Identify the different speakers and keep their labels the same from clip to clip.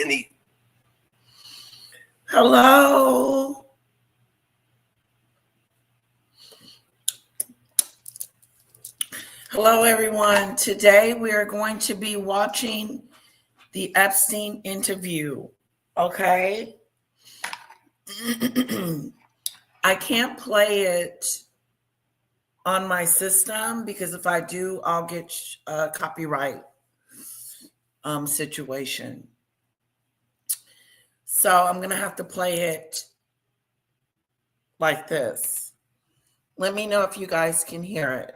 Speaker 1: in the.
Speaker 2: Hello. Hello, everyone. Today we are going to be watching the Epstein interview. Okay. I can't play it on my system because if I do, I'll get a copyright situation. So I'm going to have to play it like this. Let me know if you guys can hear it.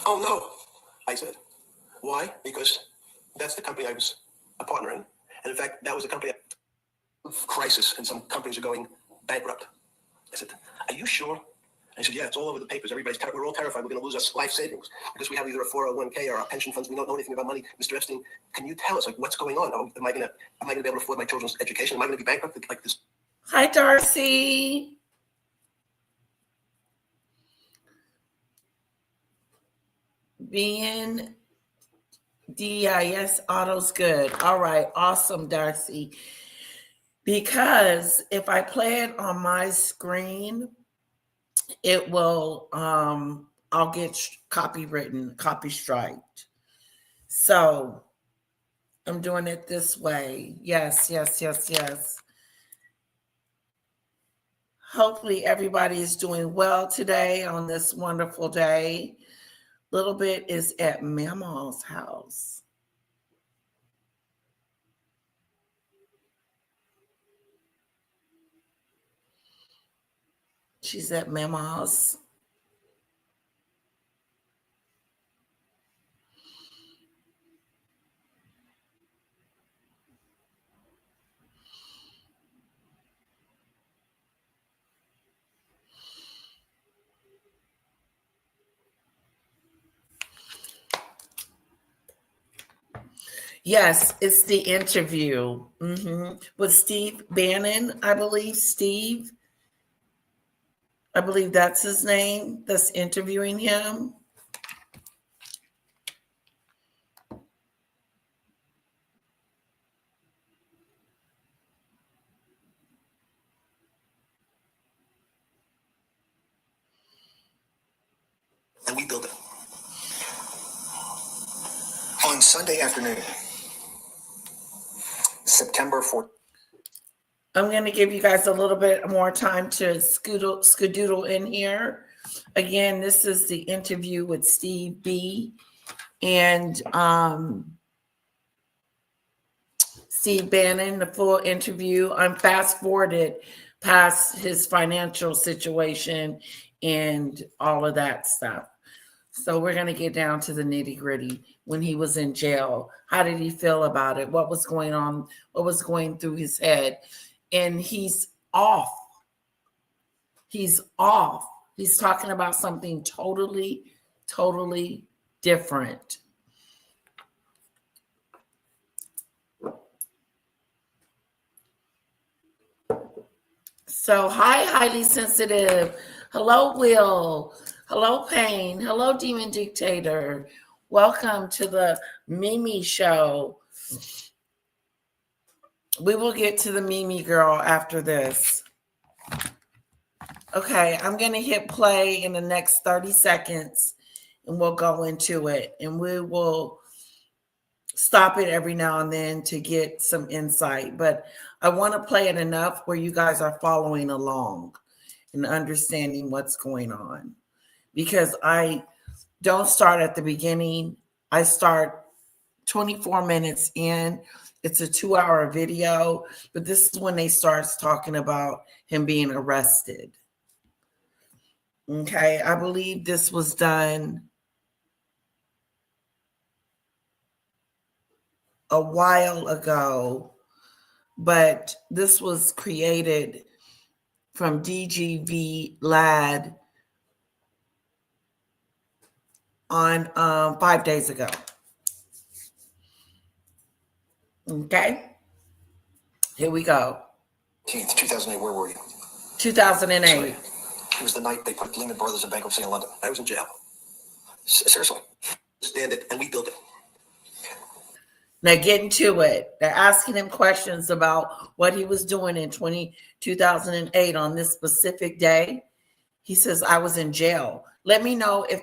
Speaker 1: Oh, no, I said. Why? Because that's the company I was a partner in. And in fact, that was a company of crisis, and some companies are going bankrupt. I said, are you sure? I said, yeah, it's all over the papers. We're all terrified. We're going to lose our life savings because we have either a 401k or our pension funds. We don't know anything about money. Mr. Epstein, can you tell us, like, what's going on? Am I going to be able to afford my children's education? Am I going to be bankrupt like this?
Speaker 2: Hi, Darcy. BNDIS Auto's good. All right. Awesome, Darcy. Because if I play it on my screen, it will, I'll get copy striked. So I'm doing it this way. Yes. Hopefully everybody is doing well today on this wonderful day. Little Bit is at Mama's house. She's at Mama's. Yes, it's the interview with Steve Bannon, I believe. I believe that's his name, that's interviewing him.
Speaker 1: And we built it. On Sunday afternoon, September 4th.
Speaker 2: I'm going to give you guys a little bit more time to skedoodle in here. Again, this is the interview with Steve B. and Steve Bannon, the full interview. I'm fast forwarded past his financial situation and all of that stuff. So we're going to get down to the nitty gritty. When he was in jail, how did he feel about it? What was going on? What was going through his head? And he's off. He's off. He's talking about something totally different. So, hi, highly sensitive. Hello, Will. Hello, Pain. Hello, Demon Dictator. Welcome to the Mimi Show. We will get to the Mimi girl after this. Okay, I'm going to hit play in the next 30 seconds and we'll go into it. And we will stop it every now and then to get some insight. But I want to play it enough where you guys are following along and understanding what's going on. Because I don't start at the beginning. I start 24 minutes in. It's a 2-hour video, but this is when they start talking about him being arrested. Okay, I believe this was done a while ago, but this was created from DGV Lad on 5 days ago. Okay, here we go.
Speaker 1: 2008, where were you?
Speaker 2: 2008.
Speaker 1: Sorry. It was the night they put Lehman Brothers in bankruptcy in London. I was in jail. Seriously. Stand it, and we built it.
Speaker 2: They're getting to it. They're asking him questions about what he was doing in 2008 on this specific day. He says, I was in jail. Let me know if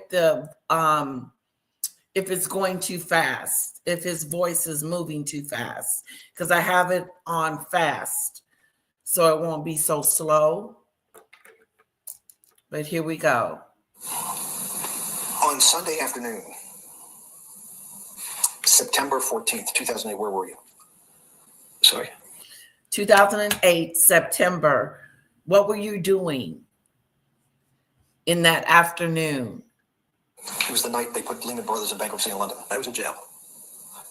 Speaker 2: it's going too fast, if his voice is moving too fast, because I have it on fast, so it won't be so slow. But here we go.
Speaker 3: On Sunday afternoon, September 14th, 2008, where were you?
Speaker 1: Sorry.
Speaker 2: 2008, September. What were you doing in that afternoon?
Speaker 3: It was the night they put Lehman Brothers in bankruptcy in London.
Speaker 1: I was in jail.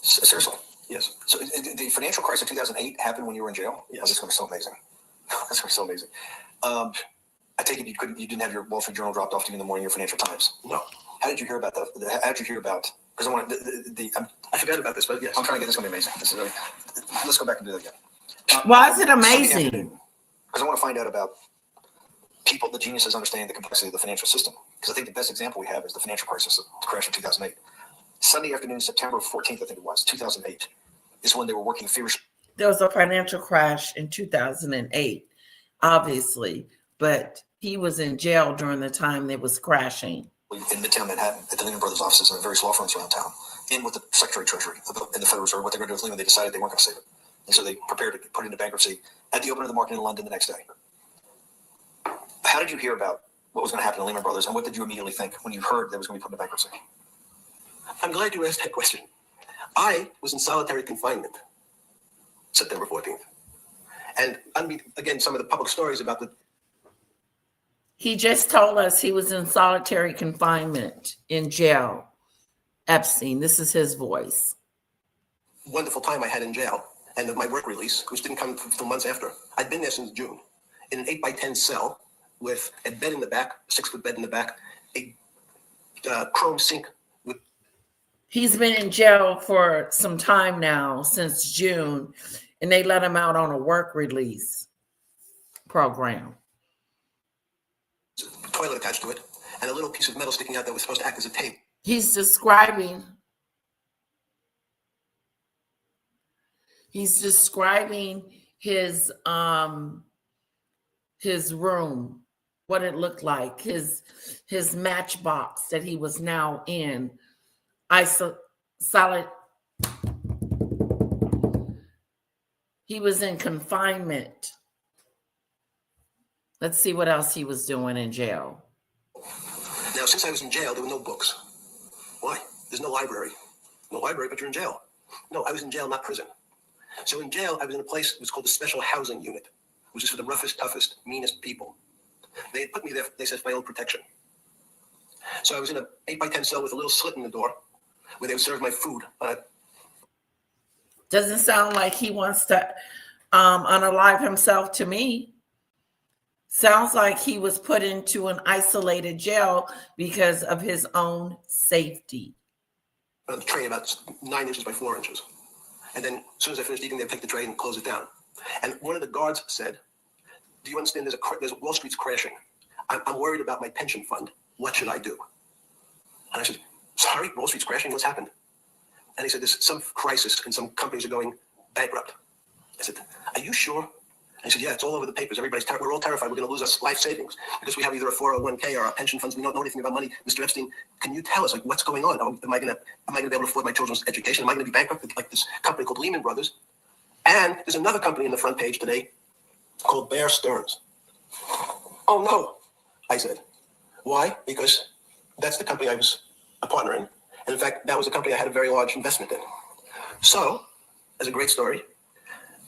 Speaker 3: Seriously?
Speaker 1: Yes.
Speaker 3: So the financial crisis of 2008 happened when you were in jail?
Speaker 1: Yes.
Speaker 3: Oh, this is going to be so amazing. That's going to be so amazing. I take it you didn't have your Wall Street Journal dropped off to you in the morning, your Financial Times?
Speaker 1: No.
Speaker 3: How did you hear about that? How did you hear about? Because I want
Speaker 1: I forgot about this, but yes.
Speaker 3: I'm trying to get this. Going to be amazing. This is really, let's go back and do that again.
Speaker 2: Why is it amazing?
Speaker 3: Because I want to find out about people, the geniuses understanding the complexity of the financial system. Because I think the best example we have is the financial crisis, the crash of 2008. Sunday afternoon, September 14th, I think it was, 2008, is when they were working feverishly.
Speaker 2: There was a financial crash in 2008, obviously, but he was in jail during the time it was crashing.
Speaker 3: In Midtown Manhattan, at the Lehman Brothers offices and various law firms around town, in with the Secretary of Treasury and the Federal Reserve, what they're going to do with Lehman, they decided they weren't going to save it. And so they prepared to put it into bankruptcy at the opening of the market in London the next day. How did you hear about what was going to happen to Lehman Brothers, and what did you immediately think when you heard that it was going to be put into bankruptcy?
Speaker 1: I'm glad you asked that question. I was in solitary confinement September 14th. And I mean, again, some of the public stories about the...
Speaker 2: He just told us he was in solitary confinement in jail. Epstein, this is his voice.
Speaker 1: Wonderful time I had in jail and my work release, which didn't come until months after. I'd been there since June in an 8x10 cell with a bed in the back, 6-foot bed in the back, a chrome sink.
Speaker 2: He's been in jail for some time now, since June, and they let him out on a work release program.
Speaker 1: Toilet attached to it, and a little piece of metal sticking out that was supposed to act as a tape.
Speaker 2: He's describing his room, what it looked like, his matchbox that he was now in. He was in confinement. Let's see what else he was doing in jail.
Speaker 1: Now, since I was in jail, there were no books. Why? There's no library. No library, but you're in jail. No, I was in jail, not prison. So in jail, I was in a place that was called the Special Housing Unit, which is for the roughest, toughest, meanest people. They had put me there, they said, for my own protection. So I was in an 8x10 cell with a little slit in the door where they would serve my food.
Speaker 2: Doesn't sound like he wants to unalive himself to me. Sounds like he was put into an isolated jail because of his own safety.
Speaker 1: On the tray about 9 inches by 4 inches. And then as soon as I finished eating, they'd take the tray and close it down. And one of the guards said, do you understand there's Wall Street's crashing. I'm worried about my pension fund. What should I do? And I said, sorry, Wall Street's crashing. What's happened? And he said, there's some crisis and some companies are going bankrupt. I said, are you sure? And he said, yeah, it's all over the papers. We're all terrified. We're going to lose our life savings because we have either a 401k or our pension funds. We don't know anything about money. Mr. Epstein, can you tell us what's going on? Am I going to be able to afford my children's education? Am I going to be bankrupt like this company called Lehman Brothers? And there's another company in the front page today called Bear Stearns. Oh no, I said. Why? Because that's the company I was a partner in. And in fact, that was a company I had a very large investment in. So, as a great story,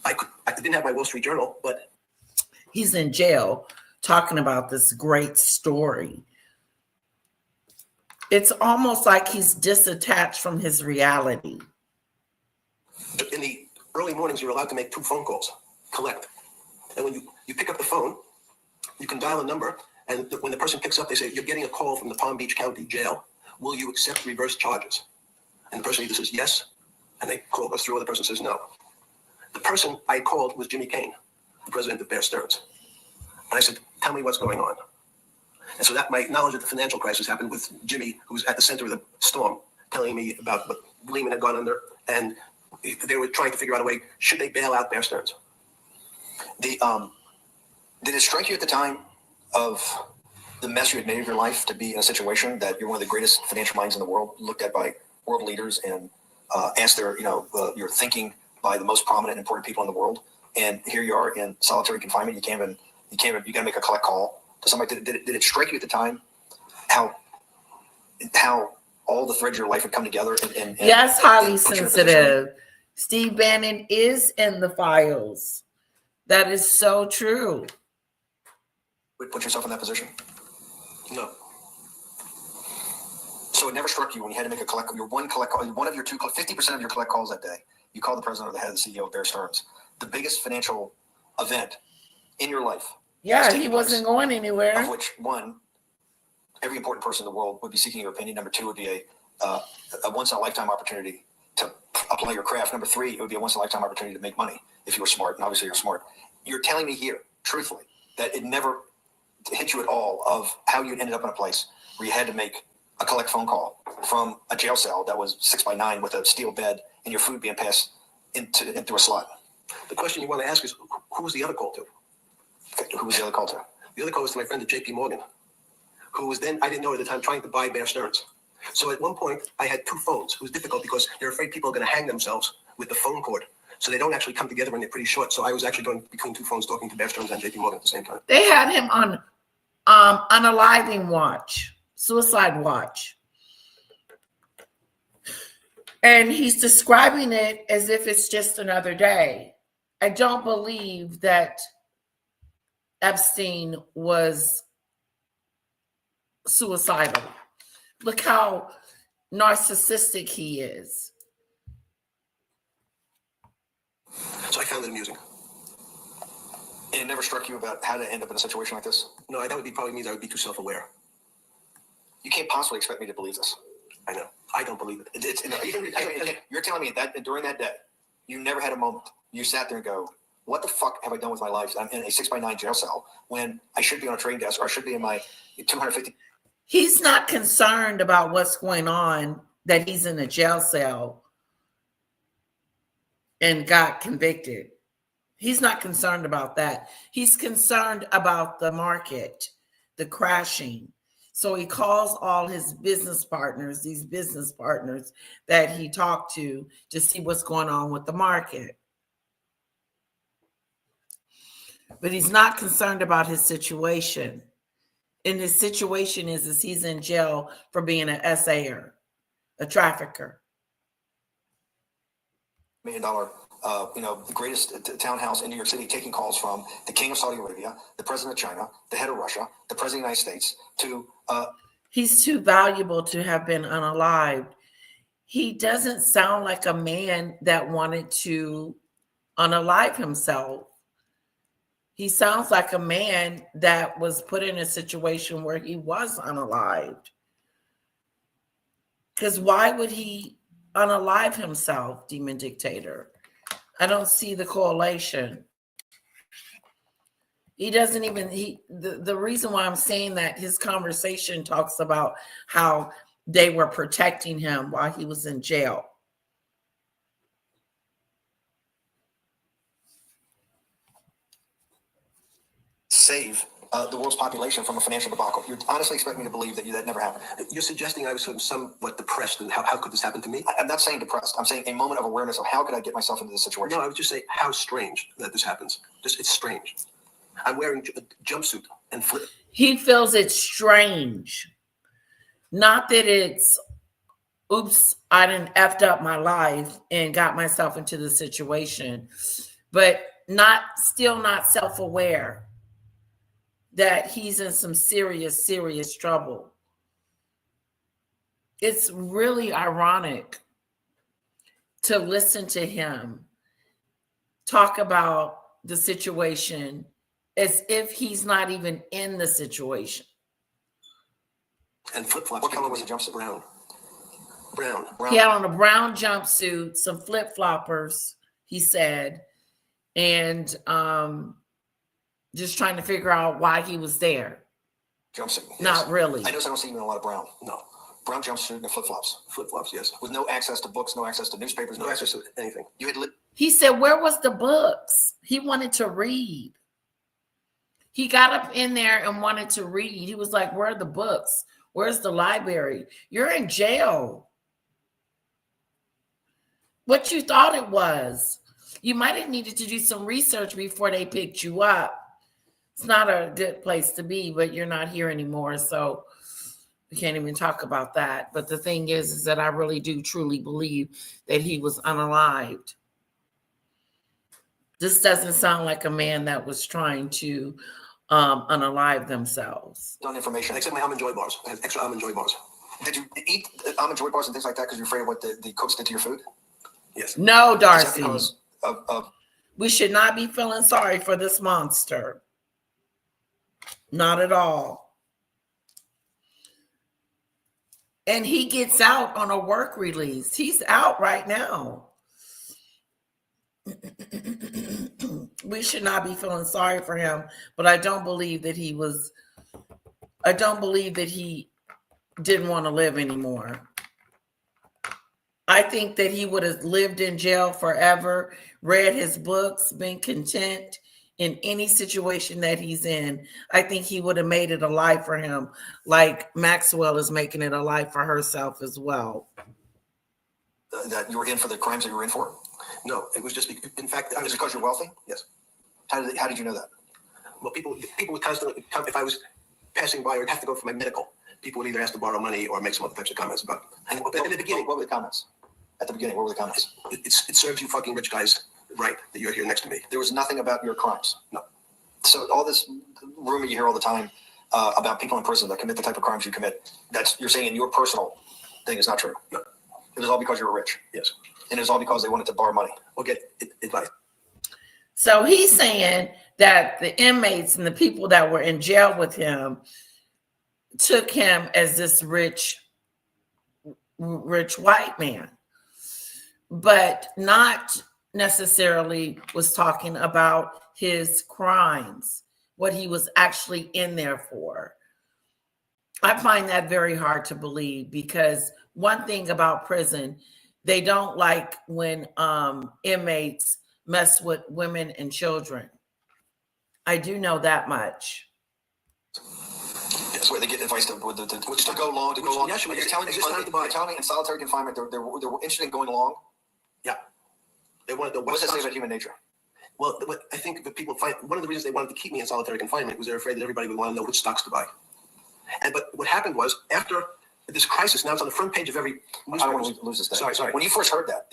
Speaker 1: I didn't have my Wall Street Journal, but...
Speaker 2: He's in jail talking about this great story. It's almost like he's disattached from his reality.
Speaker 1: In the early mornings, you're allowed to make 2 phone calls, collect. And when you pick up the phone, you can dial a number, and when the person picks up, they say, you're getting a call from the Palm Beach County Jail. Will you accept reverse charges? And the person either says yes, and they call us through, or the person says no. The person I called was Jimmy Kane, the president of Bear Stearns. And I said, tell me what's going on. And so that my knowledge of the financial crisis happened with Jimmy, who was at the center of the storm, telling me about what Lehman had gone under and they were trying to figure out a way, should they bail out Bear Stearns?
Speaker 3: Did it strike you at the time of the mess you had made of your life to be in a situation that you're one of the greatest financial minds in the world, looked at by world leaders and asked your thinking by the most prominent and important people in the world, and here you are in solitary confinement. You got to make a collect call to somebody. Did it strike you at the time how all the threads of your life would come together? And
Speaker 2: yes, highly
Speaker 3: and put you in a
Speaker 2: sensitive. Steve Bannon is in the files. That is so true.
Speaker 3: Would put yourself in that position?
Speaker 1: No.
Speaker 3: So it never struck you when you had to make a collect, one of your 50% of your collect calls that day, you called the president or the head of the CEO of Bear Stearns, the biggest financial event in your life.
Speaker 2: Yeah, he wasn't going anywhere.
Speaker 3: Of which, one, every important person in the world would be seeking your opinion. Number two would be a once in a lifetime opportunity to apply your craft. Number three, it would be a once in a lifetime opportunity to make money if you were smart. And obviously you're smart. You're telling me here, truthfully, that it never hit you at all of how you ended up in a place where you had to make a collect phone call from a jail cell that was 6x9 with a steel bed and your food being passed into a slot.
Speaker 1: The question you want to ask is, who was the other call to?
Speaker 3: Okay, who was the other call to?
Speaker 1: The other call was to my friend at JP Morgan, who was then, I didn't know at the time, trying to buy Bear Stearns. So at one point, I had two phones. It was difficult because they're afraid people are going to hang themselves with the phone cord. So they don't actually come together and they're pretty short. So I was actually going between two phones talking to Bear Stearns and JP Morgan at the same time.
Speaker 2: They had him on unaliving watch, suicide watch. And he's describing it as if it's just another day. I don't believe that Epstein was suicidal. Look how narcissistic he is.
Speaker 1: So I found it amusing.
Speaker 3: And it never struck you about how to end up in a situation like this?
Speaker 1: No, that would be probably means I would be too self-aware.
Speaker 3: You can't possibly expect me to believe this.
Speaker 1: I know. I don't believe it.
Speaker 3: You're telling me that during that day, you never had a moment. You sat there and go, what the fuck have I done with my life? I'm in a 6x9 jail cell when I should be on a trading desk or I should be in my 250.
Speaker 2: He's not concerned about what's going on, that he's in a jail cell and got convicted. He's not concerned about that. He's concerned about the market, the crashing. So he calls all his business partners, these business partners that he talked to see what's going on with the market. But he's not concerned about his situation. And his situation is he's in jail for being an SAer, a trafficker.
Speaker 3: $1 million, the greatest townhouse in New York City, taking calls from the king of Saudi Arabia, the president of China, the head of Russia, the president of the United States, to...
Speaker 2: He's too valuable to have been unalived. He doesn't sound like a man that wanted to unalive himself. He sounds like a man that was put in a situation where he was unalived. Because why would he unalive himself, demon dictator? I don't see the correlation. He doesn't even, the reason why I'm saying that, his conversation talks about how they were protecting him while he was in jail.
Speaker 3: Save the world's population from a financial debacle. You honestly expect me to believe that never happened?
Speaker 1: You're suggesting I was somewhat depressed, and how could this happen to me?
Speaker 3: I'm not saying depressed. I'm saying a moment of awareness of how could I get myself into this situation.
Speaker 1: No, I would just say how strange that this happens. It's strange. I'm wearing a jumpsuit and flip.
Speaker 2: He feels it's strange. Not that it's, oops, I done effed up my life and got myself into the situation, but still not self-aware that he's in some serious, serious trouble. It's really ironic to listen to him talk about the situation as if he's not even in the situation.
Speaker 1: And flip-flops.
Speaker 3: What color was the jumpsuit?
Speaker 1: Brown.
Speaker 2: He had on a brown jumpsuit, some flip-floppers, he said, and just trying to figure out why he was there.
Speaker 3: Jumpsuit. Yes.
Speaker 2: Not really.
Speaker 3: I notice I don't see even a lot of brown.
Speaker 1: No.
Speaker 3: brown jumpsuit and flip-flops
Speaker 1: Flip-flops, yes.
Speaker 3: with no access to books, no access to newspapers,
Speaker 1: No access to anything.
Speaker 3: You had
Speaker 2: He said, where was the books? He wanted to read. He got up in there and wanted to read. He was like, where are the books? Where's the library? You're in jail. What you thought it was. You might have needed to do some research before they picked you up. It's not a good place to be, but you're not here anymore, so we can't even talk about that. But the thing is that I really do truly believe that he was unalived. This doesn't sound like a man that was trying to unalive themselves.
Speaker 3: done information.
Speaker 1: Except my almond joy bars. I had extra almond joy bars.
Speaker 3: Did you eat almond joy bars and things like that because you're afraid of what the cooks did to your food?
Speaker 1: Yes.
Speaker 2: No,
Speaker 3: Is that
Speaker 2: Darcy.
Speaker 3: because of
Speaker 2: We should not be feeling sorry for this monster. Not at all. And he gets out on a work release. He's out right now. We should not be feeling sorry for him, but I don't believe that he didn't want to live anymore. I think that he would have lived in jail forever, read his books, been content in any situation that he's in. I think he would have made it a life for him, like Maxwell is making it a life for herself as well.
Speaker 3: that you were in for the crimes that you were in for?
Speaker 1: No, it was just, in fact, I
Speaker 3: Is
Speaker 1: was,
Speaker 3: it because you're wealthy?
Speaker 1: yes.
Speaker 3: How did you know that?
Speaker 1: Well, people would constantly come, if I was passing by or have to go for my medical, people would either ask to borrow money or make some other types of comments about, and in the beginning,
Speaker 3: What were the comments? At the beginning, what were the comments?
Speaker 1: it serves you fucking rich guys right that you're here next to me.
Speaker 3: There was nothing about your crimes.
Speaker 1: No.
Speaker 3: So all this rumor you hear all the time about people in prison that commit the type of crimes you commit, that's you're saying in your personal thing is not true.
Speaker 1: No.
Speaker 3: It was all because you were rich.
Speaker 1: Yes.
Speaker 3: And it was all because they wanted to borrow money.
Speaker 1: Or get advice.
Speaker 2: So he's saying that the inmates and the people that were in jail with him took him as this rich white man, but not necessarily was talking about his crimes, what he was actually in there for. I find that very hard to believe, because one thing about prison, they don't like when inmates mess with women and children. I do know that much.
Speaker 3: That's where they get advice to go long.
Speaker 1: Yes,
Speaker 3: You're telling me in solitary confinement they're interested in going along.
Speaker 1: Yeah. They wanted the
Speaker 3: What does that say about human nature?
Speaker 1: Well, I think that people find one of the reasons they wanted to keep me in solitary confinement was they're afraid that everybody would want to know which stocks to buy. But what happened was, after this crisis, now it's on the front page of every newspaper.
Speaker 3: I don't want to lose this thing.
Speaker 1: Sorry.
Speaker 3: When you first heard that,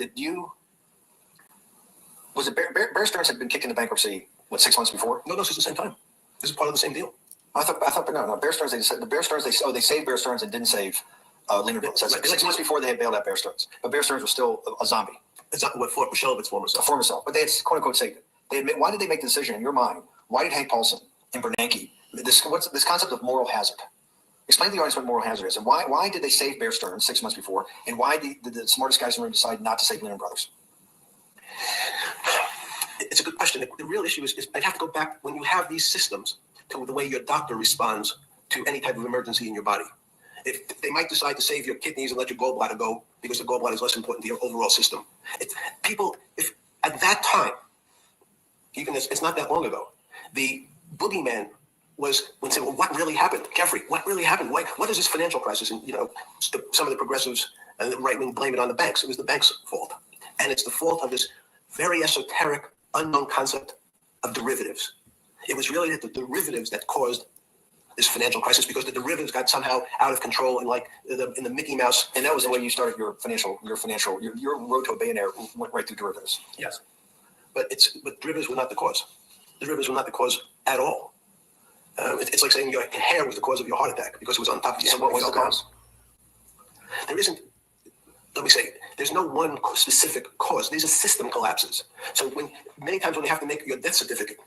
Speaker 3: was it Bear Stearns had been kicked into bankruptcy, 6 months before?
Speaker 1: No, this is the same time. This is part of the same deal.
Speaker 3: I thought, no. Bear Stearns, they saved Bear Stearns and didn't save Lehman Brothers. That's 6 months before they had bailed out Bear Stearns. But Bear Stearns was still a zombie.
Speaker 1: It's not what Michelle's former
Speaker 3: A
Speaker 1: self.
Speaker 3: former self. But they had quote unquote saved it. Why did they make the decision in your mind? Why did Hank Paulson and Bernanke, this concept of moral hazard? Explain to the audience what moral hazard is, and why did they save Bear Stearns 6 months before, and why did the smartest guys in the room decide not to save Lehman Brothers?
Speaker 1: It's a good question. The real issue is I'd have to go back when you have these systems to the way your doctor responds to any type of emergency in your body. If they might decide to save your kidneys and let your gallbladder go because the gallbladder is less important to your overall system. If at that time, even it's not that long ago, the boogeyman was when saying, well, what really happened? Jeffrey, what really happened? What is this financial crisis? And, some of the progressives and the right wing blame it on the banks. It was the banks' fault. And it's the fault of this very esoteric, unknown concept of derivatives. It was really the derivatives that caused this financial crisis, because the derivatives got somehow out of control in the Mickey Mouse.
Speaker 3: And that was the way you started your road to a billionaire went right through derivatives.
Speaker 1: Yes. But derivatives were not the cause. Derivatives were not the cause at all. It's like saying your hair was the cause of your heart attack because it was on top of you.
Speaker 3: So what was the cause?
Speaker 1: There isn't, let me say, there's no one specific cause. These are system collapses. So many times when you have to make your death certificate,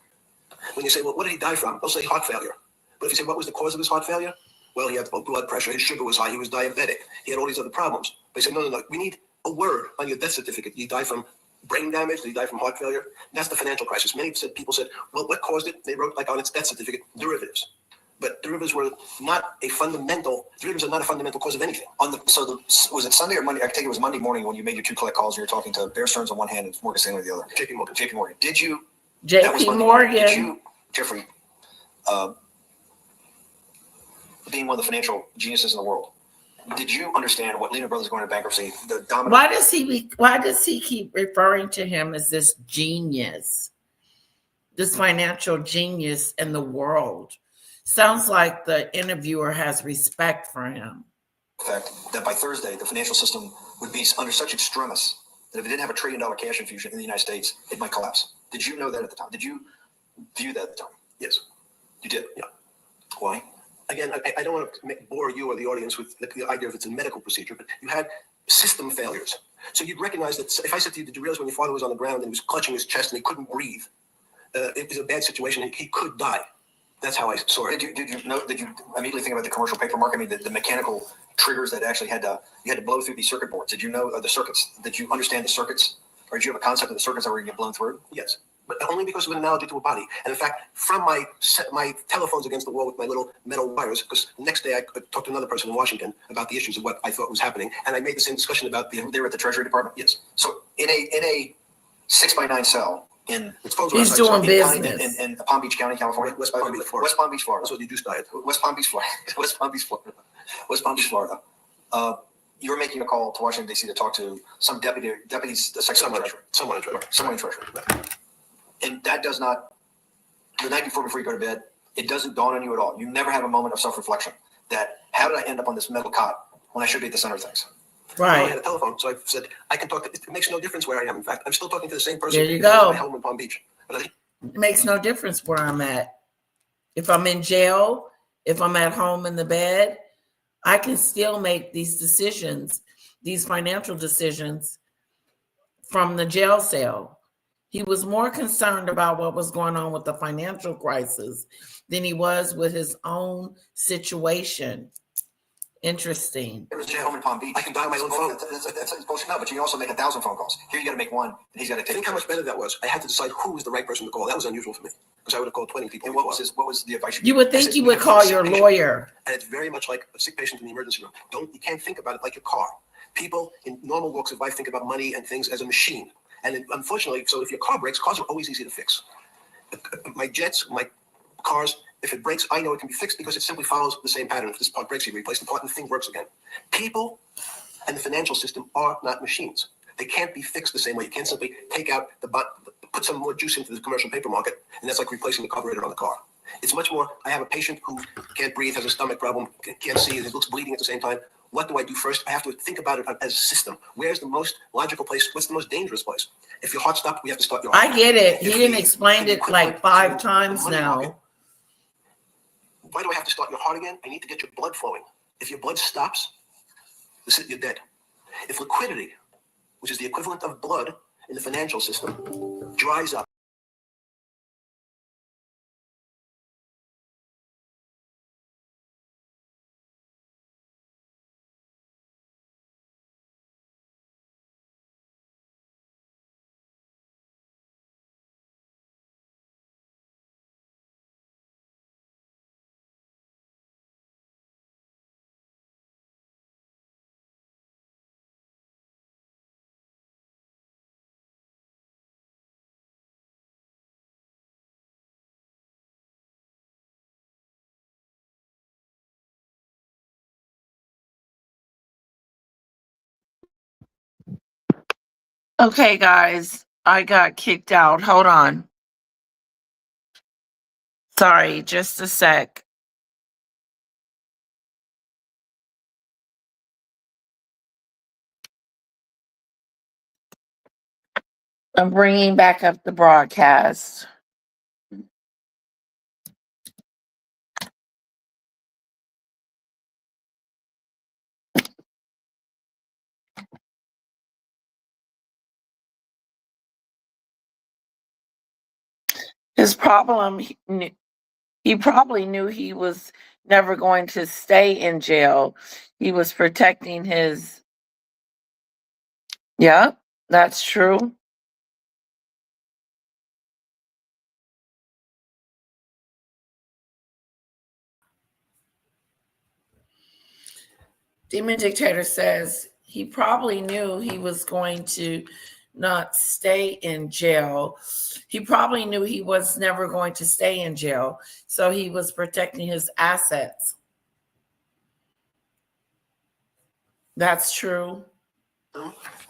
Speaker 1: when you say, well, what did he die from? They'll say heart failure. But if you say, what was the cause of his heart failure? Well, he had blood pressure, his sugar was high, he was diabetic, he had all these other problems. They say, no, we need a word on your death certificate. Did he die from brain damage? Did he die from heart failure? That's the financial crisis. Many people said, well, what caused it? They wrote on its death certificate, derivatives. But derivatives were not a fundamental. Derivatives are not a fundamental cause of anything.
Speaker 3: Was it Sunday or Monday? I take it was Monday morning when you made your 2 collect calls and you were talking to Bear Stearns on one hand and Morgan Stanley on the other.
Speaker 1: JP Morgan.
Speaker 3: JP Morgan. Did you?
Speaker 2: JP
Speaker 3: that was Monday
Speaker 2: Morgan.
Speaker 3: Did you, Jeffrey, being one of the financial geniuses in the world, did you understand what Lehman Brothers going into bankruptcy? The dominant.
Speaker 2: Why does he keep referring to him as this genius, this financial genius in the world? Sounds like the interviewer has respect for him.
Speaker 3: Fact that by Thursday the financial system would be under such extremis that if it didn't have $1 trillion cash infusion in the United States, it might collapse. Did you know that at the time? Did you view that at the time?
Speaker 1: Yes.
Speaker 3: You did.
Speaker 1: Yeah.
Speaker 3: Why?
Speaker 1: Again, I don't want to bore you or the audience with the idea of it's a medical procedure, but you had system failures. So you'd recognize that if I said to you, did you realize when your father was on the ground and he was clutching his chest and he couldn't breathe, it was a bad situation and he could die. That's how I saw it.
Speaker 3: Did you immediately think about the commercial paper market? I mean, the mechanical triggers that actually you had to blow through these circuit boards. Did you know the circuits? Did you understand the circuits? Or did you have a concept of the circuits that were going to get blown through?
Speaker 1: Yes, but only because of an analogy to a body. And in fact, from my telephones against the wall with my little metal wires, because the next day I talked to another person in Washington about the issues of what I thought was happening, and I made the same discussion about
Speaker 3: They were at the Treasury Department?
Speaker 1: Yes.
Speaker 3: So in a 6x9 cell in
Speaker 2: He's doing business
Speaker 3: in Palm Beach County, California.
Speaker 1: West Palm Beach, Florida.
Speaker 3: West Palm Beach, Florida.
Speaker 1: That's what you do, diet.
Speaker 3: West Palm Beach, Florida. West Palm Beach, Florida. West Palm Beach, Florida. You were making a call to Washington, D.C. to talk to some deputy, the Secretary of Treasury.
Speaker 1: Someone in Treasury.
Speaker 3: And that does not, the night before you go to bed, it doesn't dawn on you at all. You never have a moment of self-reflection that, how did I end up on this metal cot when I should be at the center of things?
Speaker 1: I
Speaker 2: right.
Speaker 1: had a telephone, so I said, I can talk. It makes no difference where I am. In fact, I'm still talking to the same person.
Speaker 2: There you go.
Speaker 1: At home in Palm Beach. But
Speaker 2: It makes no difference where I'm at. If I'm in jail, if I'm at home in the bed, I can still make these decisions, these financial decisions from the jail cell. He was more concerned about what was going on with the financial crisis than he was with his own situation. Interesting.
Speaker 3: It was at home in Palm Beach.
Speaker 1: I can dial my own phone.
Speaker 3: That's bullshit. No, but you can also make 1,000 phone calls. Here you got to make one, and he's got to take.
Speaker 1: Think how much better that was. I had to decide who was the right person to call. That was unusual for me because I would have called 20 people.
Speaker 3: And what was the advice
Speaker 2: You would think you would call your lawyer.
Speaker 1: And it's very much like a sick patient in the emergency room. You can't think about it like your car. People in normal walks of life think about money and things as a machine. And unfortunately, so if your car breaks, cars are always easy to fix. My jets, my cars, if it breaks, I know it can be fixed because it simply follows the same pattern. If this part breaks, you replace the part and the thing works again. People and the financial system are not machines. They can't be fixed the same way. You can't simply take out put some more juice into the commercial paper market, and that's like replacing the carburetor on the car. It's much more, I have a patient who can't breathe, has a stomach problem, can't see, it looks bleeding at the same time. What do I do first? I have to think about it as a system. Where's the most logical place? What's the most dangerous place? If your heart stopped, we have to start your heart.
Speaker 2: I get it. He didn't explain it like 5 times now.
Speaker 1: Why do I have to start your heart again? I need to get your blood flowing. If your blood stops, you're dead. If liquidity, which is the equivalent of blood in the financial system, dries up,
Speaker 2: Okay, guys, I got kicked out. Hold on. Sorry, just a sec. I'm bringing back up the broadcast. His problem, he probably knew he was never going to stay in jail. He was protecting his. Yeah, that's true. Demon Dictator says he probably knew he was going to not stay in jail. He probably knew he was never going to stay in jail. So he was protecting his assets. That's true.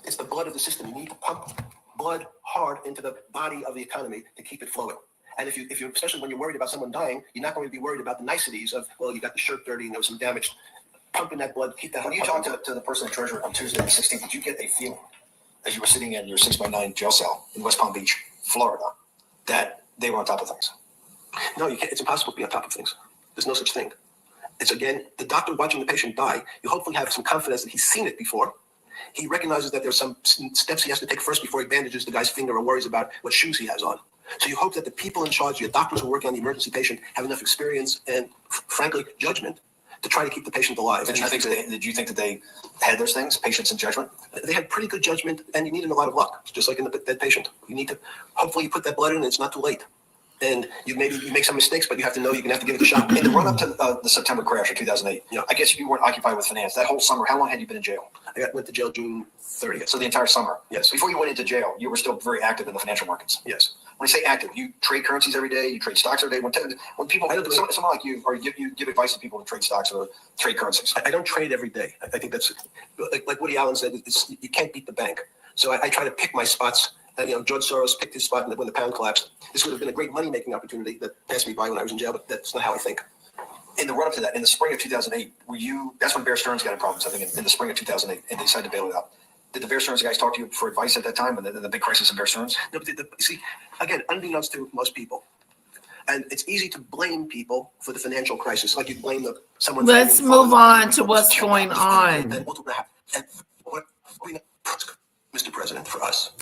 Speaker 1: It's the blood of the system. You need to pump blood hard into the body of the economy to keep it flowing. And if you especially when you're worried about someone dying, you're not going to be worried about the niceties of, well, you got the shirt dirty and there was some damage. Pumping that blood, keep that.
Speaker 3: When you talked to the person in treasury on Tuesday the 16th, did you get a feeling as you were sitting in your 6x9 jail cell in West Palm Beach, Florida, that they were on top of things?
Speaker 1: No, you can't. It's impossible to be on top of things. There's no such thing. It's, again, the doctor watching the patient die. You hopefully have some confidence that he's seen it before. He recognizes that there's some steps he has to take first before he bandages the guy's finger or worries about what shoes he has on. So you hope that the people in charge, your doctors who are working on the emergency patient, have enough experience and, frankly, judgment to try to keep the patient alive.
Speaker 3: Did you think that they had those things, patience and judgment?
Speaker 1: They had pretty good judgment, and you need a lot of luck, just like in that patient. You need to, hopefully you put that blood in and it's not too late. And you make some mistakes, but you have to know you're going to have to give it a shot.
Speaker 3: In the run up to the September crash of 2008,
Speaker 1: Yeah.
Speaker 3: I guess you weren't occupied with finance. That whole summer, how long had you been in jail?
Speaker 1: I went to jail June 30th.
Speaker 3: So the entire summer?
Speaker 1: Yes.
Speaker 3: Before you went into jail, you were still very active in the financial markets?
Speaker 1: Yes.
Speaker 3: When I say active, you trade currencies every day, you trade stocks every day. When people, someone like you, or you give advice to people to trade stocks or trade currencies?
Speaker 1: I don't trade every day. I think that's, like Woody Allen said, you can't beat the bank. So I try to pick my spots. And, George Soros picked his spot when the pound collapsed. This would have been a great money-making opportunity that passed me by when I was in jail, but that's not how I think.
Speaker 3: In the run up to that, in the spring of 2008, that's when Bear Stearns got in problems, I think, in the spring of 2008, and they decided to bail it out. Did the Bear Stearns guys talk to you for advice at that time, and the big crisis in Bear Stearns?
Speaker 1: No, but see, again, unbeknownst to most people, and it's easy to blame people for the financial crisis, like you blame someone.
Speaker 2: Let's move on to what's going on.
Speaker 1: Mr. President, for us,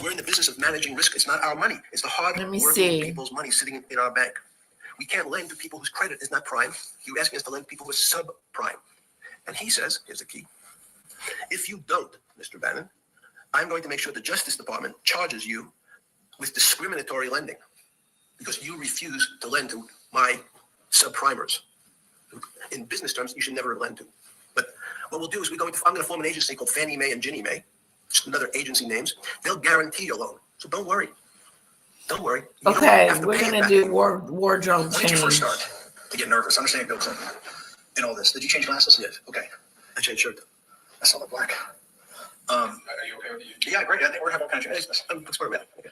Speaker 1: we're in the business of managing risk. It's not our money. It's the hard-working people's money sitting in our bank. We can't lend to people whose credit is not prime. You're asking us to lend to people who are subprime. And he says, here's the key. If you don't, Mr. Bannon, I'm going to make sure the Justice Department charges you with discriminatory lending because you refuse to lend to my subprimers. In business terms, you should never lend to. But what we'll do is I'm going to form an agency called Fannie Mae and Ginnie Mae, just another agency names. They'll guarantee your loan. So don't worry. Don't worry.
Speaker 2: Okay, we're going to do wardrobe
Speaker 3: When did you first
Speaker 2: change.
Speaker 3: start to get nervous? Understand, Bill Clinton, and all this. Did you change glasses?
Speaker 1: Yes.
Speaker 3: Okay.
Speaker 1: I changed shirt.
Speaker 3: I saw the black.
Speaker 4: Are you okay with you?
Speaker 3: Yeah, great. I think we're having all kinds of changes.
Speaker 1: I'm smart man. Okay.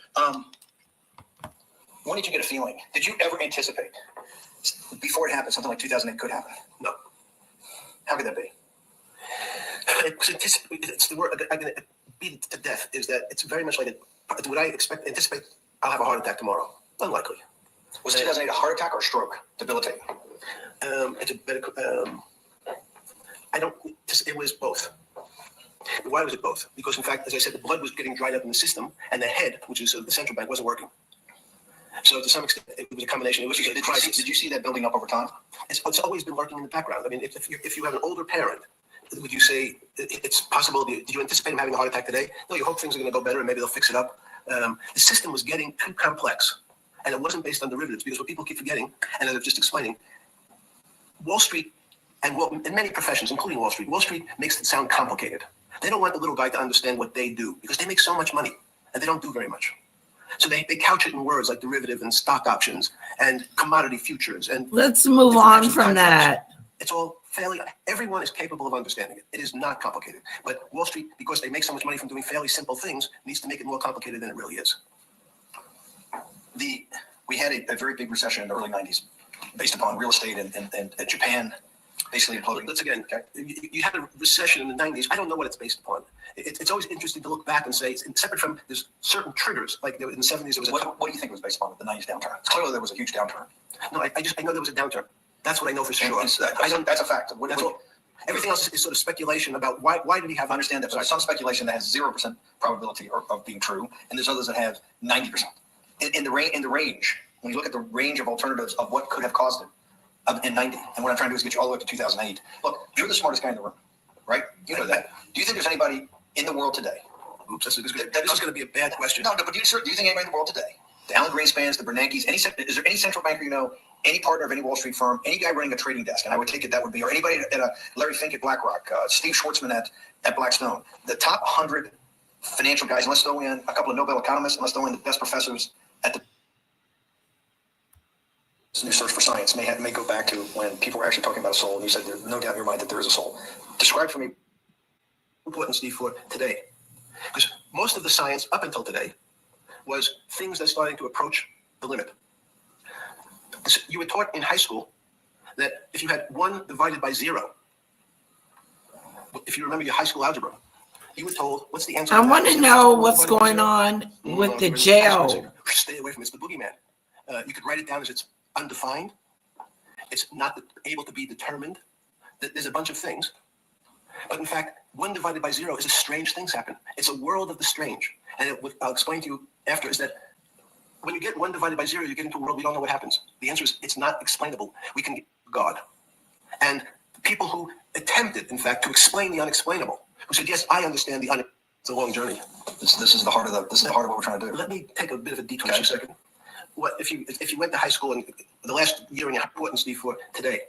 Speaker 3: When did you get a feeling? Did you ever anticipate before it happened something like 2008 could happen?
Speaker 1: No.
Speaker 3: How could that be?
Speaker 1: It's the word I'm going to beat it to death. Is that it's very much like would I anticipate I'll have a heart attack tomorrow? Unlikely.
Speaker 3: Was 2008 a heart attack or a stroke? Debilitating.
Speaker 1: It's a better. I don't. It was both. Why was it both? Because in fact, as I said, the blood was getting dried up in the system, and the head, which is the central bank, wasn't working. So to some extent, it was a combination. It was a crisis.
Speaker 3: Did you see that building up over time?
Speaker 1: It's always been lurking in the background. I mean, if you have an older parent, would you say it's possible? Did you anticipate him having a heart attack today? No, you hope things are going to go better and maybe they'll fix it up. The system was getting too complex, and it wasn't based on derivatives because what people keep forgetting, and as I'm just explaining, Wall Street and in many professions, including Wall Street makes it sound complicated. They don't want the little guy to understand what they do because they make so much money and they don't do very much. So they couch it in words like derivative and stock options and commodity futures. And
Speaker 2: Let's move on from that.
Speaker 1: it's all fairly, everyone is capable of understanding it. It is not complicated. But Wall Street, because they make so much money from doing fairly simple things, needs to make it more complicated than it really is.
Speaker 3: We had a very big recession in the early 90s based upon real estate and Japan basically imploding.
Speaker 1: Let's again, you had a recession in the 90s. I don't know what it's based upon. It's always interesting to look back and say, it's separate from, there's certain triggers, like in the 70s, there was
Speaker 3: What do you think was based upon the 90s downturn? Clearly there was a huge downturn.
Speaker 1: No, I know there was a downturn. That's what I know for sure.
Speaker 3: That's a fact.
Speaker 1: That's all. Everything else is sort of speculation about why did he have.
Speaker 3: I understand that. There's some speculation that has 0% probability of being true, and there's others that have 90%. In the range, when you look at the range of alternatives of what could have caused it in 90, and what I'm trying to do is get you all the way up to 2008. Look, you're the smartest guy in the room, right? You know that. Do you think there's anybody in the world today?
Speaker 1: Oops, this is going to be a bad question.
Speaker 3: No, but do you think anybody in the world today? The Alan Greenspans, the Bernanke's, is there any central banker you know any partner of any Wall Street firm, any guy running a trading desk, and I would take it that would be, or anybody at Larry Fink at BlackRock, Steve Schwartzman at Blackstone, the top 100 financial guys, and let's throw in a couple of Nobel economists, and let's throw in the best professors at the new search for science may go back to when people were actually talking about a soul, and you said there's no doubt in your mind that there is a soul. Describe for me
Speaker 1: Important, Steve, for today. Because most of the science up until today was things that are starting to approach the limit. You were taught in high school that if you had 1 divided by 0, if you remember your high school algebra, you were told, what's the answer?
Speaker 2: I want to know what's going on with the jail.
Speaker 1: Stay away from it. It's the boogeyman. You could write it down as it's undefined. It's not able to be determined. There's a bunch of things. But in fact, 1 divided by 0 is a strange things happen. It's a world of the strange. And what I'll explain to you after is that when you get 1 divided by 0, you get into a world we don't know what happens. The answer is it's not explainable. We can get God. And people who attempted, in fact, to explain the unexplainable, who said, yes, I understand the unexplainable. It's a long journey.
Speaker 3: This is the heart of what we're trying to do.
Speaker 1: Let me take a bit of a detour for a second. What if you went to high school and the last year and your importance for today?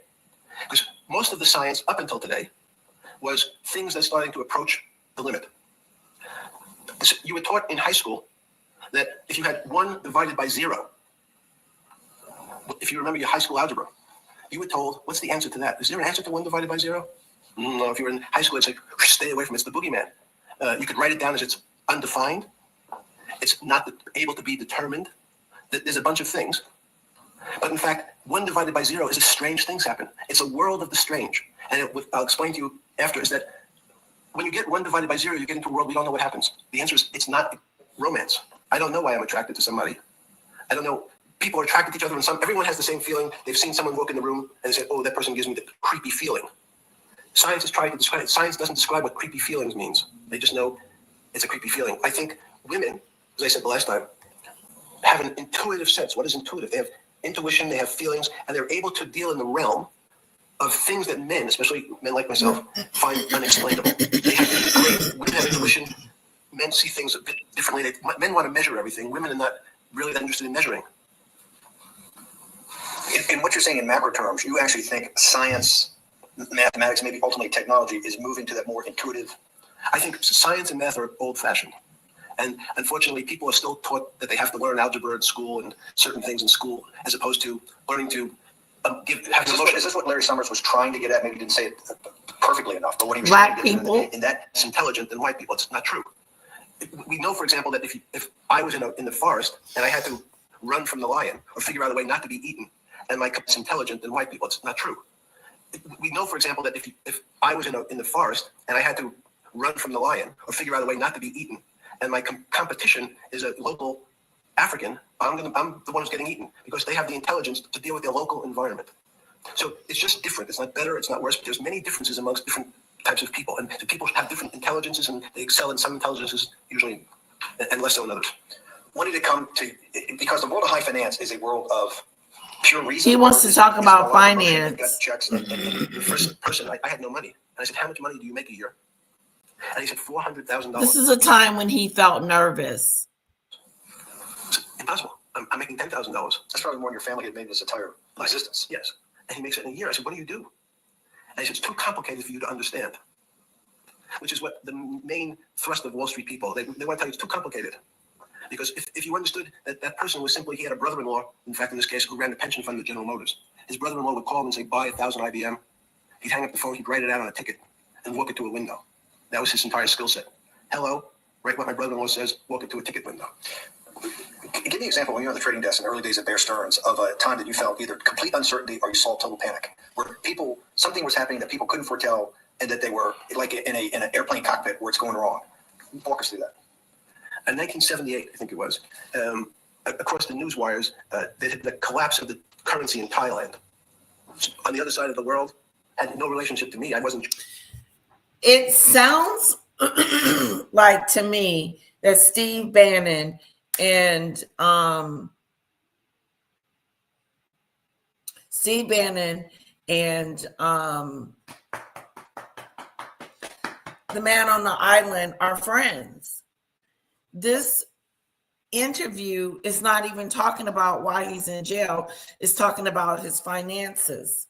Speaker 1: Because most of the science up until today was things that are starting to approach the limit. You were taught in high school that if you had 1 divided by 0, if you remember your high school algebra, you were told, what's the answer to that? Is there an answer to 1 divided by 0? No, if you were in high school, it's like, stay away from it. It's the boogeyman. You could write it down as it's undefined. It's not able to be determined. There's a bunch of things. But in fact, 1 divided by 0 is a strange things happen. It's a world of the strange. And what I'll explain to you after is that when you get 1 divided by 0, you get into a world we don't know what happens. The answer is it's not romance. I don't know why I'm attracted to somebody. I don't know. People are attracted to each other, and everyone has the same feeling. They've seen someone walk in the room and they say, oh, that person gives me the creepy feeling. Science is trying to describe it. Science doesn't describe what creepy feelings means. They just know it's a creepy feeling. I think women, as I said the last time, have an intuitive sense. What is intuitive? They have intuition, they have feelings, and they're able to deal in the realm of things that men, especially men like myself, find unexplainable. They have great, women have intuition. Men see things a bit differently. Men want to measure everything. Women are not really that interested in measuring.
Speaker 3: In what you're saying in macro terms, you actually think science, mathematics, maybe ultimately technology is moving to that more intuitive.
Speaker 1: I think science and math are old-fashioned. And unfortunately, people are still taught that they have to learn algebra in school and certain things in school, as opposed to learning to
Speaker 3: Is this what Larry Summers was trying to get at? Maybe he didn't say it perfectly enough, but what he was
Speaker 2: Black
Speaker 3: trying to
Speaker 2: people.
Speaker 3: get in that.
Speaker 1: it's intelligent than white people. It's not true. We know, for example, that if I was in the forest and I had to run from the lion or figure out a way not to be eaten, and my it's intelligent than white people. It's not true. We know, for example, that if I was in the forest and I had to run from the lion or figure out a way not to be eaten, and my competition is a local African, I'm the one who's getting eaten because they have the intelligence to deal with their local environment. So it's just different. It's not better. It's not worse. But there's many differences amongst different types of people, and the people have different intelligences, and they excel in some intelligences usually, and less so in others.
Speaker 3: Wanting to come to, because the world of high finance is a world of pure reason.
Speaker 2: He wants to talk about finance.
Speaker 3: Got checks and
Speaker 1: The first person, I had no money, and I said, "How much money do you make a year?" And he said, $400,000.
Speaker 2: This is a time when he felt nervous.
Speaker 1: Impossible. I'm making $10,000.
Speaker 3: That's probably more than your family had made in its entire existence.
Speaker 1: Yes. And he makes it in a year. I said, what do you do? And he said, it's too complicated for you to understand, which is what the main thrust of Wall Street people, they want to tell you it's too complicated. Because if you understood that that person was simply, he had a brother-in-law, in fact, in this case, who ran the pension fund at General Motors. His brother-in-law would call him and say, buy 1,000 IBM. He'd hang up the phone, he'd write it out on a ticket and walk it to a window. That was his entire skill set. Hello, write what my brother-in-law says, walk it to a ticket window.
Speaker 3: Give me an example when you were on the trading desk in the early days at Bear Stearns of a time that you felt either complete uncertainty or you saw total panic, where something was happening that people couldn't foretell, and that they were like in an airplane cockpit where it's going wrong. Walk us through that.
Speaker 1: In 1978, I think it was, across the news wires, the collapse of the currency in Thailand. On the other side of the world, had no relationship to me. I wasn't.
Speaker 2: It sounds like to me that Steve Bannon and the man on the island are friends. This interview is not even talking about why he's in jail. It's talking about his finances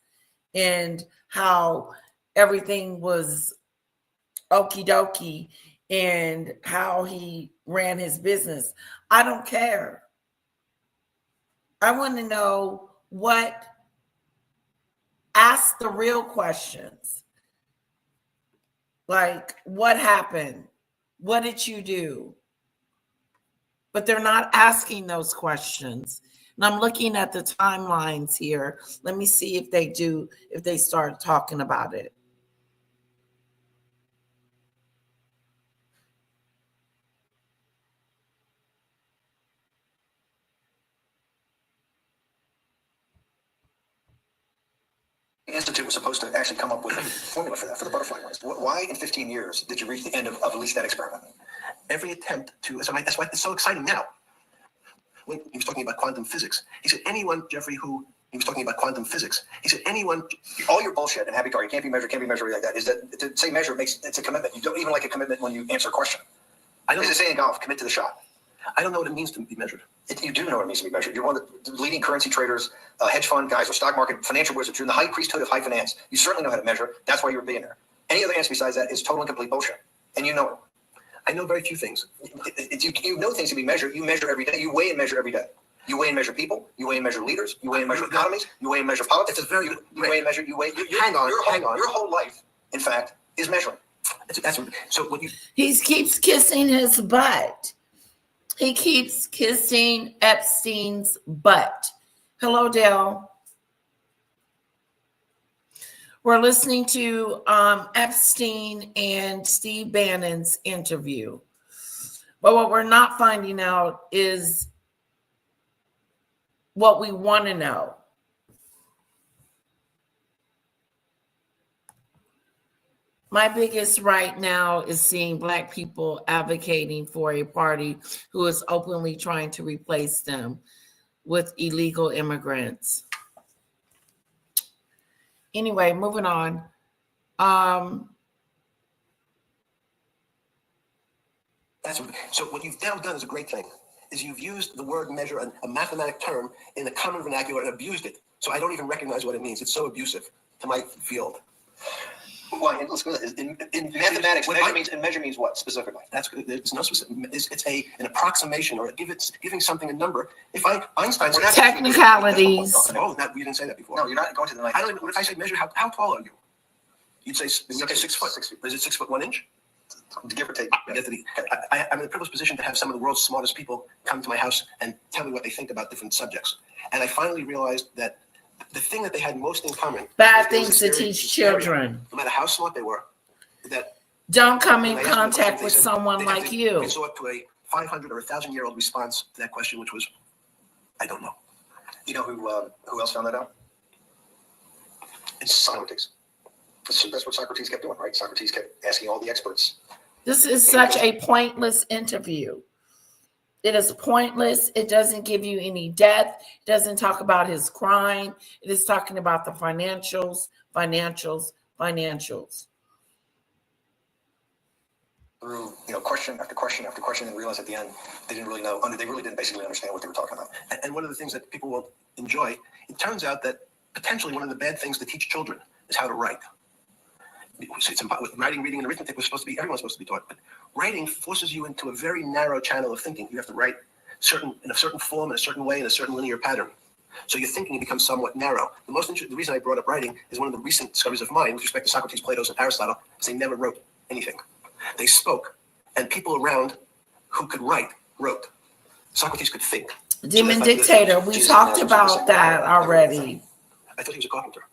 Speaker 2: and how everything was okie dokie and how he ran his business. I don't care. I want to know ask the real questions. Like, what happened? What did you do? But they're not asking those questions. And I'm looking at the timelines here. Let me see if they start talking about it.
Speaker 3: The Institute was supposed to actually come up with a formula for that, for the butterfly wings. Why in 15 years did you reach the end of at least that experiment?
Speaker 1: Every attempt to, so that's why it's so exciting now. When he was talking about quantum physics, he said anyone, Jeffrey, he was talking about quantum physics. He said anyone,
Speaker 3: all your bullshit and happy target can't be measured like that. Is that to say measure it's a commitment. You don't even like a commitment when you answer a question.
Speaker 1: I don't
Speaker 3: Is it saying golf, commit to the shot?
Speaker 1: I don't know what it means to be measured.
Speaker 3: You do know what it means to be measured. You're one of the leading currency traders, hedge fund guys, or stock market financial wizards. You're in the high priesthood of high finance. You certainly know how to measure. That's why you're a billionaire. Any other answer besides that is total and complete bullshit. And you know it.
Speaker 1: I know very few things.
Speaker 3: You know things to be measured. You measure every day. You weigh and measure every day. You weigh and measure people. You weigh and measure leaders. You weigh and measure economies. You weigh and measure politics.
Speaker 1: It's a very
Speaker 3: you weigh and measure.
Speaker 1: Hang on.
Speaker 3: Your whole life, in fact, is measuring.
Speaker 1: So what you
Speaker 2: He keeps kissing his butt. He keeps kissing Epstein's butt. Hello, Dale. We're listening to Epstein and Steve Bannon's interview. But what we're not finding out is what we want to know. My biggest right now is seeing Black people advocating for a party who is openly trying to replace them with illegal immigrants. Anyway, moving on.
Speaker 1: So what you've now done is a great thing. Is you've used the word measure, a mathematic term, in the common vernacular and abused it. So I don't even recognize what it means. It's so abusive to my field.
Speaker 3: Why? Let's go. In mathematics, measure means what specifically?
Speaker 1: It's no specific. It's an approximation or giving something a number. If Einstein's
Speaker 2: technicalities.
Speaker 1: Oh, you didn't say that before.
Speaker 3: No, you're not going to the.
Speaker 1: I don't even. What if I say measure? How tall are you? You'd say 6 foot. 6 feet. Is it 6 foot 1 inch?
Speaker 3: Give or take.
Speaker 1: I'm in a privileged position to have some of the world's smartest people come to my house and tell me what they think about different subjects. And I finally realized that the thing that they had most in common.
Speaker 2: Bad things to teach children.
Speaker 1: No matter how smart they were, that
Speaker 2: don't come in contact with someone like you.
Speaker 1: Resort to a 500 or 1,000-year-old response to that question, which was, I don't know.
Speaker 3: You know who else found that out? It's Socrates. That's what Socrates kept doing, right? Socrates kept asking all the experts.
Speaker 2: This is such a pointless interview. It is pointless. It doesn't give you any depth. It doesn't talk about his crime. It is talking about the financials.
Speaker 3: Through question after question after question, and realize at the end they didn't really know. They really didn't basically understand what they were talking about.
Speaker 1: And one of the things that people will enjoy, it turns out that potentially one of the bad things to teach children is how to write. Writing, reading, and arithmetic was everyone's supposed to be taught, but writing forces you into a very narrow channel of thinking. You have to write in a certain form, in a certain way, in a certain linear pattern. So your thinking becomes somewhat narrow. The reason I brought up writing is one of the recent discoveries of mine with respect to Socrates, Plato, and Aristotle, is they never wrote anything. They spoke, and people around who could write wrote. Socrates could think.
Speaker 2: Demon dictator. We talked about that already.
Speaker 1: I thought he was a carpenter.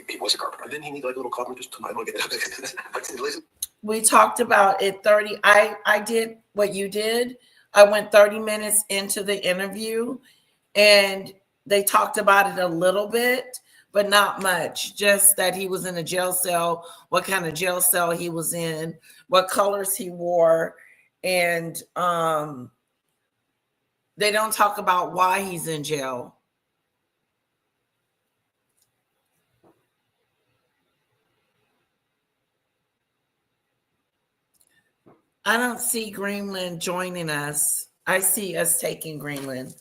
Speaker 3: He was a carpenter.
Speaker 1: And then he needed like little carpenters to get
Speaker 2: We talked about it 30. I did what you did. I went 30 minutes into the interview and they talked about it a little bit, but not much. Just that he was in a jail cell, what kind of jail cell he was in, what colors he wore. And they don't talk about why he's in jail. I don't see Greenland joining us. I see us taking Greenland.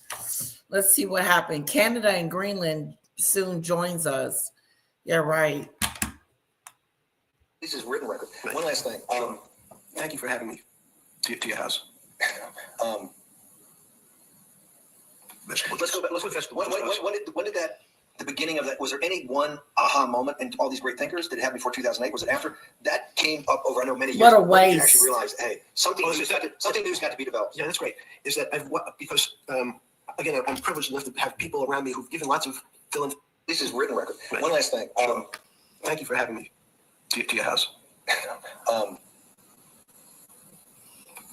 Speaker 2: Let's see what happened. Canada and Greenland soon joins us. Yeah, right.
Speaker 3: This is written record.
Speaker 1: Right.
Speaker 3: One last thing.
Speaker 1: Thank you for having me to your house. Vegetables.
Speaker 3: Let's go back. Let's go vegetables. When did that? The beginning of that, was there any one aha moment in all these great thinkers? Did it happen before 2008? Was it after? That came up over, I know, many years.
Speaker 2: What a
Speaker 3: When did you
Speaker 2: waste.
Speaker 3: actually realize, hey, something
Speaker 1: Oh,
Speaker 3: new's got to be developed.
Speaker 1: Yeah, that's great. Is that because again, I'm privileged enough to have people around me who've given lots of philanthropy.
Speaker 3: This is written record.
Speaker 1: Right.
Speaker 3: One last thing.
Speaker 1: Thank you for having me to your house.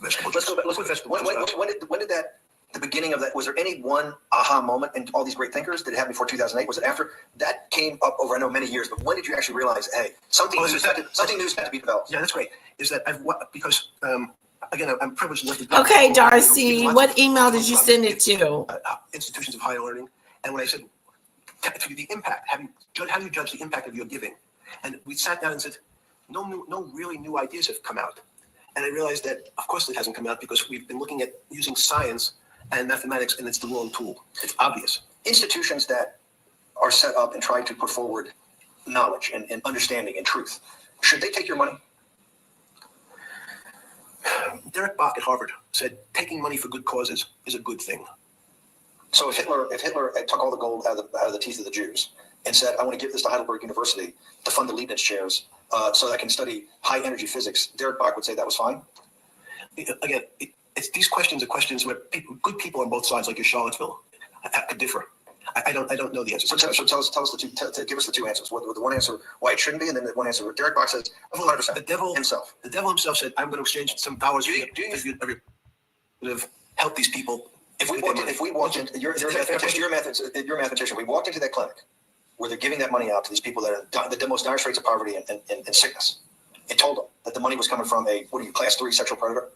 Speaker 1: Vegetables.
Speaker 3: Let's go back. Let's go vegetables. When did that? The beginning of that, was there any one aha moment in all these great thinkers? Did it happen before 2008? Was it after? That came up over, I know, many years. But when did you actually realize, hey, something new's got to be developed?
Speaker 1: Yeah, that's great. Is that because again, I'm privileged enough to have
Speaker 2: Okay,
Speaker 1: people around me who've
Speaker 2: Darcy,
Speaker 1: given lots
Speaker 2: what
Speaker 1: of
Speaker 2: email did you send it to?
Speaker 1: institutions of higher learning. And when I said to the impact, how do you judge the impact of your giving? And we sat down and said, no really new ideas have come out. And I realized that, of course, it hasn't come out because we've been looking at using science and mathematics, and it's the wrong tool. It's obvious.
Speaker 3: Institutions that are set up and try to put forward knowledge and understanding and truth, should they take your money?
Speaker 1: Derek Bach at Harvard said, taking money for good causes is a good thing.
Speaker 3: So if Hitler took all the gold out of the teeth of the Jews and said, I want to give this to Heidelberg University to fund the Leibniz chairs so that I can study high energy physics, Derek Bach would say that was fine?
Speaker 1: Again, it's these questions are questions where good people on both sides, like your Charlottesville, could differ. I don't know the answer.
Speaker 3: So tell us the two. Give us the two answers. The one answer why it shouldn't be, and then the one answer where Derek Bach says 100%.
Speaker 1: The devil himself. The devil himself said, "I'm going to exchange some dollars for you help these people."
Speaker 3: If we walked into you're a mathematician. We walked into that clinic where they're giving that money out to these people that are the most dire straits of poverty and sickness, and told them that the money was coming from a class 3 sexual predator.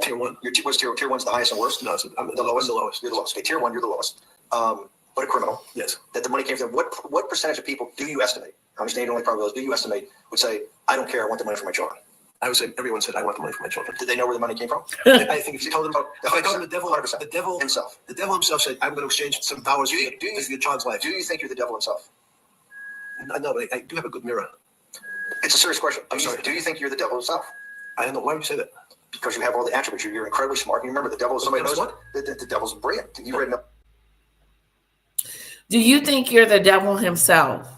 Speaker 1: Tier 1.
Speaker 3: What's tier 1's the highest and worst?
Speaker 1: No, I'm the lowest.
Speaker 3: You're the lowest. Okay, tier 1, you're the lowest. But a criminal.
Speaker 1: Yes.
Speaker 3: That the money came from. What percentage of people do you estimate? I understand only probably those. Do you estimate would say, I don't care. I want the money for my children?
Speaker 1: I would say everyone said, I want the money for my children.
Speaker 3: Did they know where the money came from?
Speaker 1: I think if you told them, the devil,
Speaker 3: 100%.
Speaker 1: the devil
Speaker 3: himself.
Speaker 1: The devil himself said, I'm going to exchange some dollars for your child's life.
Speaker 3: Do you think you're the devil himself?
Speaker 1: No, but I do have a good mirror.
Speaker 3: It's a serious question.
Speaker 1: I'm sorry.
Speaker 3: Do you think you're the devil himself?
Speaker 1: I don't know. Why would you say that?
Speaker 3: Because you have all the attributes. You're incredibly smart. You remember the devil is somebody who knows
Speaker 1: What?
Speaker 3: The devil's brilliant. You read enough.
Speaker 2: Do you think you're the devil himself?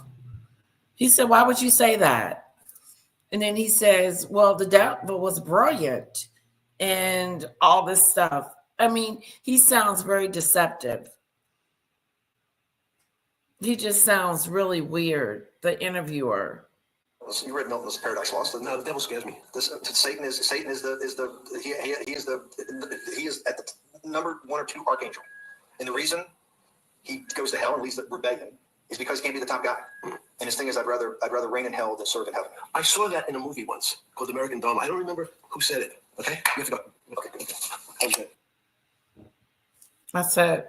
Speaker 2: He said, why would you say that? And then he says, well, the devil was brilliant and all this stuff. I mean, he sounds very deceptive. He just sounds really weird, the interviewer.
Speaker 3: You read Milton's Paradise Lost.
Speaker 1: No, the devil scares me.
Speaker 3: Satan is he is at the number 1 or 2 archangel, and the reason he goes to hell and leads the rebellion is because he can't be the top guy. And his thing is, I'd rather reign in hell than serve in heaven.
Speaker 1: I saw that in a movie once called American Dharma. I don't remember who said it. Okay, you have to go. Okay.
Speaker 2: That's it.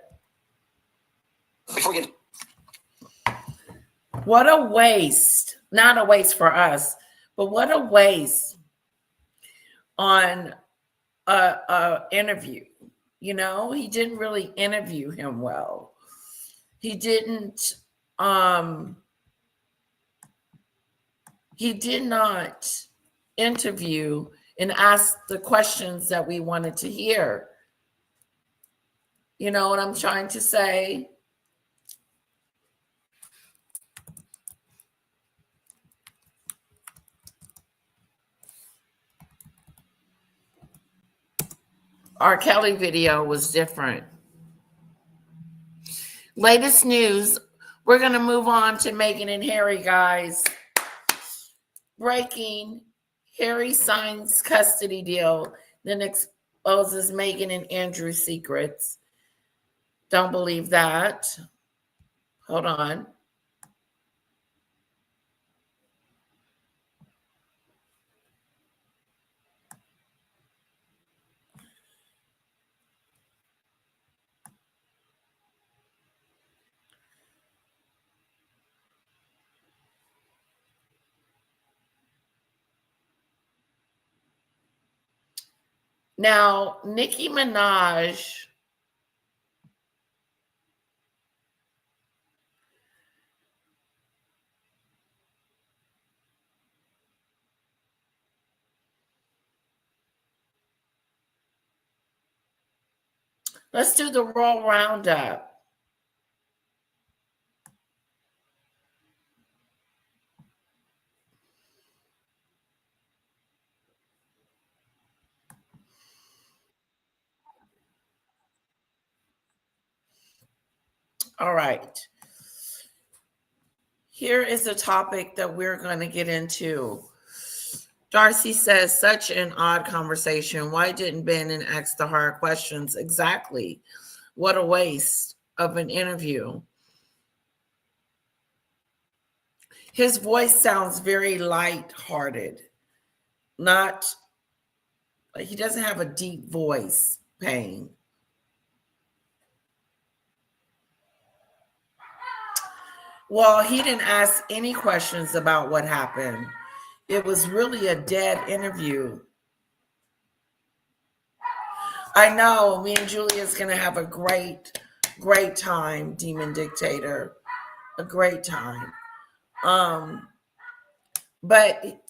Speaker 3: Before we get
Speaker 2: What a waste. Not a waste for us, but what a waste on a interview. You know, he didn't really interview him well. He did not interview and ask the questions that we wanted to hear. You know what I'm trying to say? R. Kelly video was different. Latest news. We're going to move on to Meghan and Harry, guys. Breaking. Harry signs custody deal, then exposes Meghan and Andrew's secrets. Don't believe that. Hold on. Now, Nicki Minaj, let's do the Royal Roundup. All right. Here is a topic that we're going to get into. Darcy says, such an odd conversation. Why didn't Bannon ask the hard questions? Exactly. What a waste of an interview. His voice sounds very light-hearted. He doesn't have a deep voice, Payne. Well, he didn't ask any questions about what happened. It was really a dead interview. I know me and Julia's going to have a great, great time, Demon Dictator. A great time. But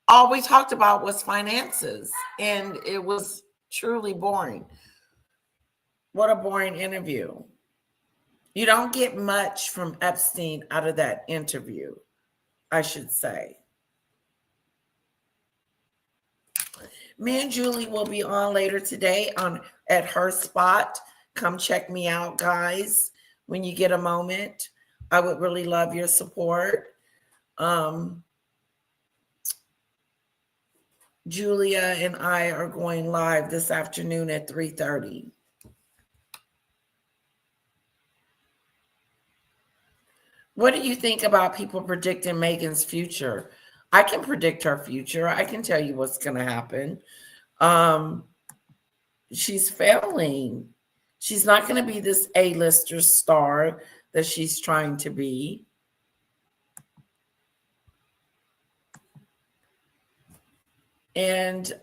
Speaker 2: all we talked about was finances, and it was truly boring. What a boring interview. You don't get much from Epstein out of that interview, I should say. Me and Julie will be on later today at her spot. Come check me out, guys, when you get a moment. I would really love your support. Julia and I are going live this afternoon at 3:30. What do you think about people predicting Meghan's future? I can predict her future. I can tell you what's going to happen. She's failing. She's not going to be this A-lister star that she's trying to be. And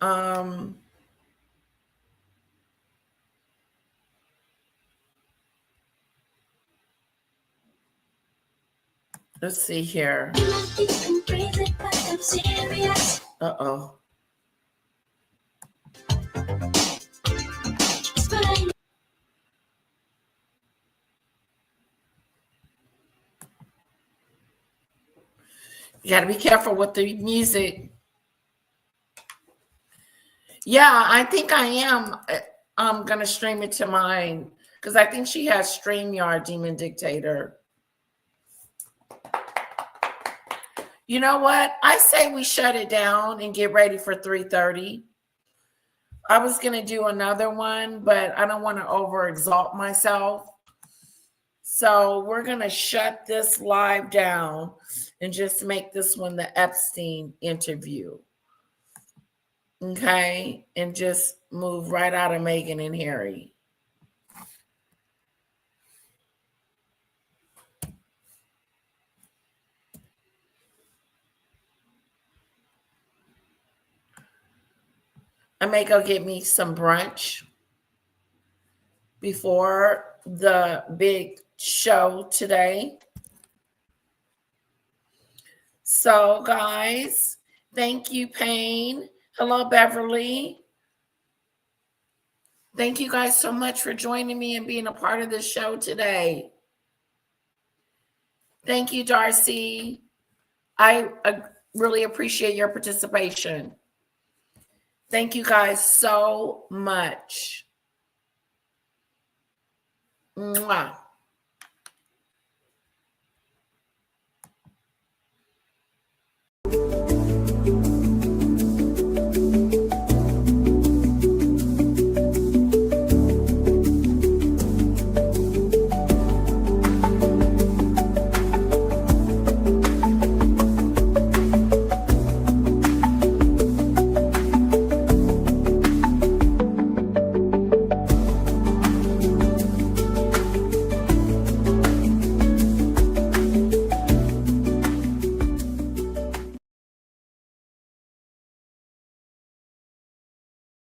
Speaker 2: let's see here. Uh-oh. You got to be careful with the music. Yeah, I think I am. I'm going to stream it to mine because I think she has StreamYard, Demon Dictator. You know what? I say we shut it down and get ready for 3:30. I was going to do another one, but I don't want to overexalt myself. So we're going to shut this live down and just make this one the Epstein interview. Okay? And just move right out of Meghan and Harry. I may go get me some brunch before the big show today. So, guys, thank you, Payne. Hello, Beverly. Thank you guys so much for joining me and being a part of this show today. Thank you, Darcy. I really appreciate your participation. Thank you guys so much. Mwah.